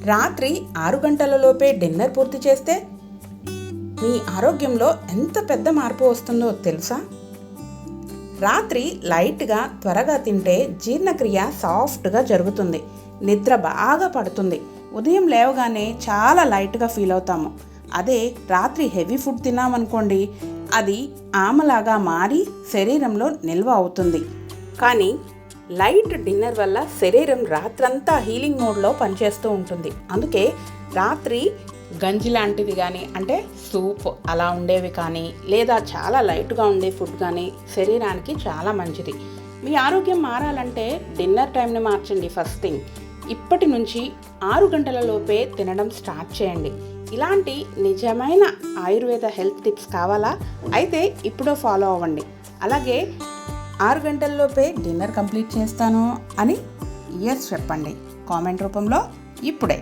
రాత్రి 6 గంటలలోపే డిన్నర్ పూర్తి చేస్తే మీ ఆరోగ్యంలో ఎంత పెద్ద మార్పు వస్తుందో తెలుసా? రాత్రి లైట్గా త్వరగా తింటే జీర్ణక్రియ సాఫ్ట్గా జరుగుతుంది, నిద్ర బాగా పడుతుంది, ఉదయం లేవగానే చాలా లైట్గా ఫీల్ అవుతాము. అదే రాత్రి హెవీ ఫుడ్ తిన్నామనుకోండి, అది ఆమలాగా మారి శరీరంలో నిల్వ అవుతుంది. కానీ లైట్ డిన్నర్ వల్ల శరీరం రాత్రంతా హీలింగ్ మోడ్లో పనిచేస్తూ ఉంటుంది. అందుకే రాత్రి గంజి లాంటిది కానీ, అంటే సూప్ అలా ఉండేవి కానీ, లేదా చాలా లైట్గా ఉండే ఫుడ్ కానీ శరీరానికి చాలా మంచిది. మీ ఆరోగ్యం మారాలంటే డిన్నర్ టైంని మార్చండి. ఫస్ట్ థింగ్, ఇప్పటి నుంచి 6 గంటలలోపే తినడం స్టార్ట్ చేయండి. ఇలాంటి నిజమైన ఆయుర్వేద హెల్త్ టిప్స్ కావాలా? అయితే ఇప్పుడు ఫాలో అవ్వండి. అలాగే 6 గంటల్లోపే డిన్నర్ కంప్లీట్ చేస్తాను అని ఎస్ చెప్పండి కామెంట్ రూపంలో ఇప్పుడే.